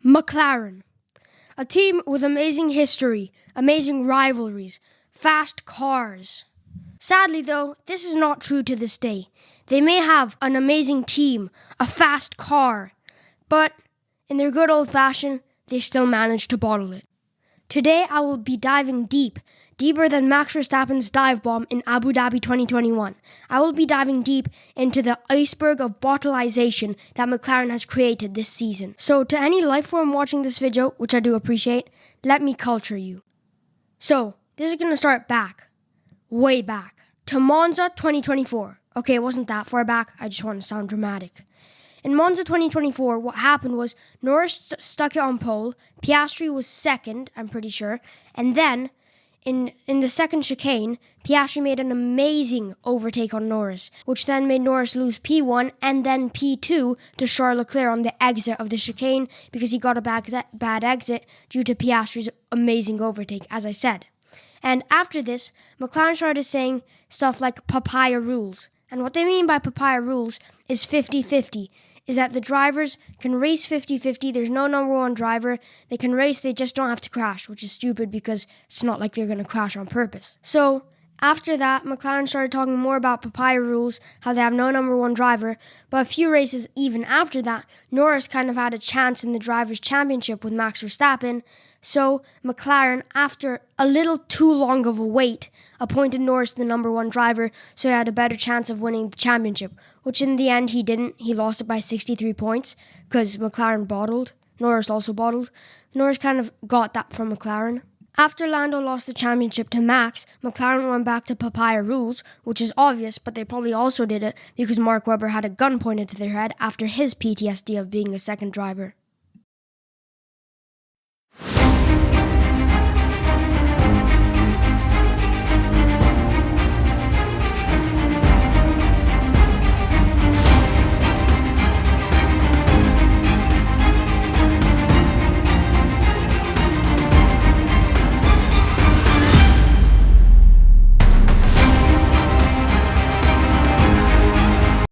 McLaren, a team with amazing history, amazing rivalries, fast cars. Sadly though, this is not true to this day. They may have an amazing team, a fast car, but in their good old fashion, they still manage to bottle it. Today I will be diving deeper than Max Verstappen's dive bomb in Abu Dhabi 2021. I will be diving deep into the iceberg of bottleization that McLaren has created this season. So to any life form watching this video, which I do appreciate, let me culture you. So this is going to start way back, to Monza 2024. Okay, it wasn't that far back, I just want to sound dramatic. In Monza 2024, what happened was Norris stuck it on pole, Piastri was second, I'm pretty sure, and then in the second chicane, Piastri made an amazing overtake on Norris, which then made Norris lose P1 and then P2 to Charles Leclerc on the exit of the chicane because he got a bad exit due to Piastri's amazing overtake, as I said. And after this, McLaren started saying stuff like papaya rules. And what they mean by papaya rules is 50-50. Is that the drivers can race 50-50. There's no number one driver. They can race, they just don't have to crash, which is stupid because it's not like they're going to crash on purpose. So after that, McLaren started talking more about papaya rules, how they have no number one driver. But a few races even after that, Norris kind of had a chance in the Drivers' Championship with Max Verstappen. So McLaren, after a little too long of a wait, appointed Norris the number one driver so he had a better chance of winning the championship, which in the end he didn't. He lost it by 63 points because McLaren bottled. Norris also bottled. Norris kind of got that from McLaren. After Lando lost the championship to Max, McLaren went back to papaya rules, which is obvious, but they probably also did it because Mark Webber had a gun pointed to their head after his PTSD of being a second driver.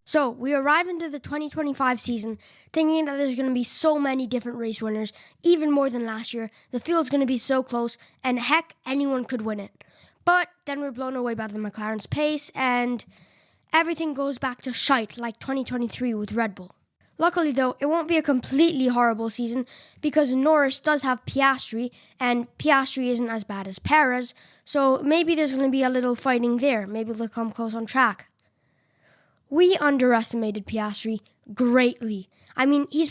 So, we arrive into the 2025 season thinking that there's going to be so many different race winners, even more than last year. The field's going to be so close, and heck, anyone could win it. But then we're blown away by the McLaren's pace, and everything goes back to shite like 2023 with Red Bull. Luckily though, it won't be a completely horrible season because Norris does have Piastri, and Piastri isn't as bad as Perez, so maybe there's going to be a little fighting there. Maybe they'll come close on track. We underestimated Piastri greatly. I mean, he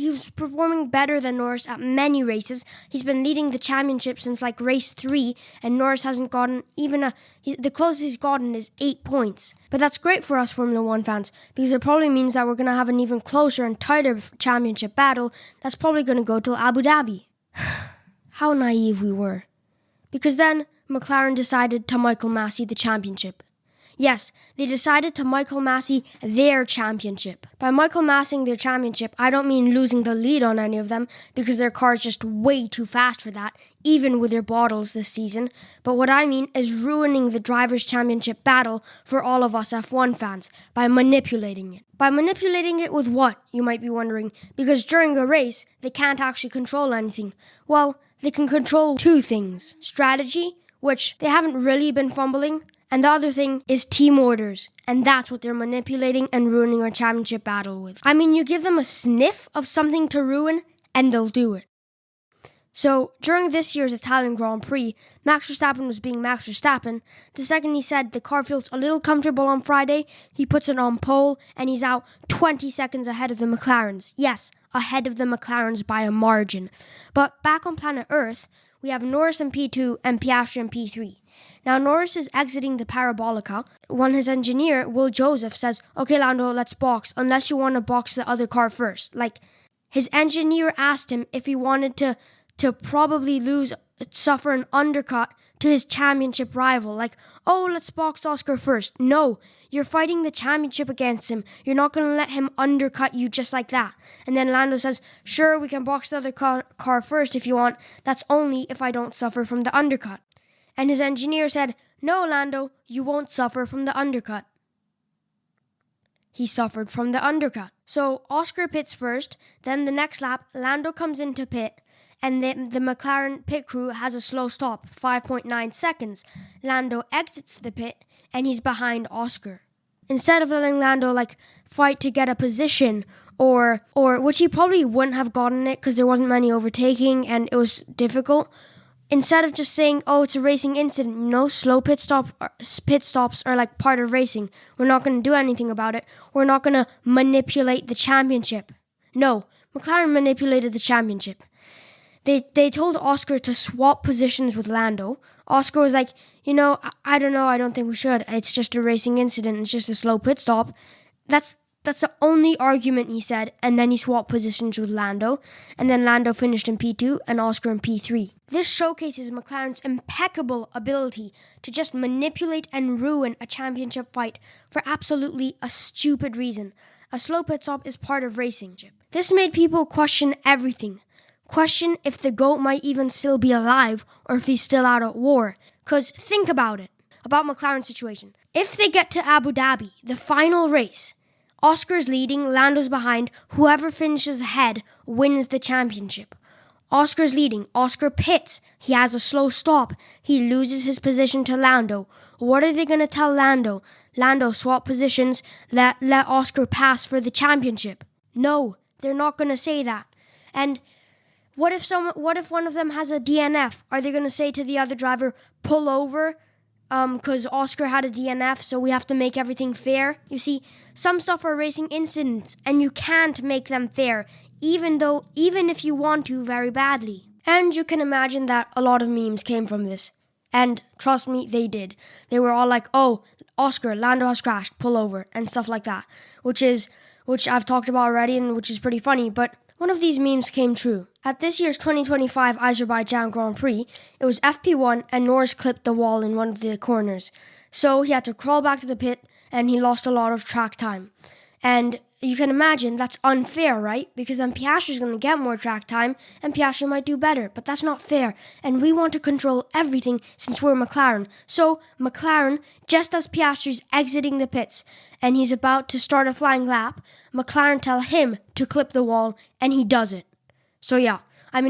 was performing better than Norris at many races. He's been leading the championship since like race 3, and Norris hasn't gotten the closest he's gotten is 8 points. But that's great for us Formula 1 fans because it probably means that we're going to have an even closer and tighter championship battle that's probably going to go till Abu Dhabi. How naive we were. Because then McLaren decided to Michael Massey the championship. Yes, they decided to Michael Massey their championship. By Michael Masseying their championship, I don't mean losing the lead on any of them because their car's just way too fast for that, even with their bottles this season. But what I mean is ruining the Drivers' Championship battle for all of us F1 fans by manipulating it. By manipulating it with what, you might be wondering? Because during a race, they can't actually control anything. Well, they can control two things. Strategy, which they haven't really been fumbling, and the other thing is team orders, and that's what they're manipulating and ruining our championship battle with. I mean, you give them a sniff of something to ruin, and they'll do it. So, during this year's Italian Grand Prix, Max Verstappen was being Max Verstappen. The second he said the car feels a little comfortable on Friday, he puts it on pole, and he's out 20 seconds ahead of the McLarens. Yes, ahead of the McLarens by a margin. But back on planet Earth, we have Norris in P2 and Piastri in P3. Now Norris is exiting the Parabolica when his engineer, Will Joseph, says, "Okay Lando, let's box, unless you want to box the other car first." Like, his engineer asked him if he wanted to probably suffer an undercut to his championship rival. Like, oh, let's box Oscar first. No, you're fighting the championship against him. You're not going to let him undercut you just like that. And then Lando says, "Sure, we can box the other car first if you want. That's only if I don't suffer from the undercut." And his engineer said, "No, Lando, you won't suffer from the undercut." he suffered from the undercut. So Oscar pits first, then the next lap, Lando comes into pit, and then the McLaren pit crew has a slow stop, 5.9 seconds. Lando exits the pit, and he's behind Oscar. Instead of letting Lando fight to get a position, or which he probably wouldn't have gotten it because there wasn't many overtaking and it was difficult. Instead of just saying, oh, it's a racing incident, no, slow pit stops are part of racing. We're not going to do anything about it. We're not going to manipulate the championship. No, McLaren manipulated the championship. They told Oscar to swap positions with Lando. Oscar was like, I don't know, I don't think we should. It's just a racing incident. It's just a slow pit stop. That's the only argument he said, and then he swapped positions with Lando, and then Lando finished in P2 and Oscar in P3. This showcases McLaren's impeccable ability to just manipulate and ruin a championship fight for absolutely a stupid reason. A slow pit stop is part of racing. This made people question everything. Question if the GOAT might even still be alive or if he's still out at war. Because think about it, about McLaren's situation. If they get to Abu Dhabi, the final race, Oscar's leading, Lando's behind, whoever finishes ahead wins the championship. Oscar's leading, Oscar pits, he has a slow stop, he loses his position to Lando. What are they going to tell Lando? Lando, swap positions, let Oscar pass for the championship. No, they're not going to say that. And what if one of them has a DNF? Are they going to say to the other driver, pull over? Because Oscar had a DNF, so we have to make everything fair. You see, some stuff are racing incidents, and you can't make them fair, even if you want to very badly. And you can imagine that a lot of memes came from this. And trust me, they did. They were all like, oh, Oscar, Lando has crashed, pull over, and stuff like that. Which I've talked about already, and which is pretty funny, but one of these memes came true. At this year's 2025 Azerbaijan Grand Prix, it was FP1 and Norris clipped the wall in one of the corners. So he had to crawl back to the pit and he lost a lot of track time. And you can imagine that's unfair, right? Because then Piastri's going to get more track time and Piastri might do better. But that's not fair. And we want to control everything since we're McLaren. So McLaren, just as Piastri's exiting the pits and he's about to start a flying lap, McLaren tell him to clip the wall and he does it. So yeah,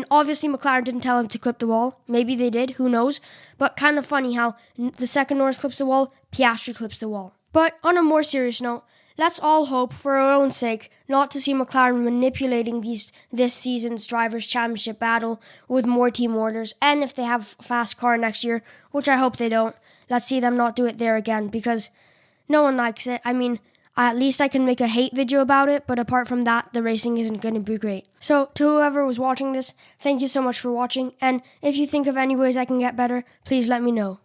obviously McLaren didn't tell him to clip the wall. Maybe they did, who knows? But kind of funny how the second Norris clips the wall, Piastri clips the wall. But on a more serious note, let's all hope, for our own sake, not to see McLaren manipulating this season's Drivers' Championship battle with more team orders. And if they have a fast car next year, which I hope they don't, let's see them not do it there again because no one likes it. At least I can make a hate video about it, but apart from that, the racing isn't going to be great. So, to whoever was watching this, thank you so much for watching, and if you think of any ways I can get better, please let me know.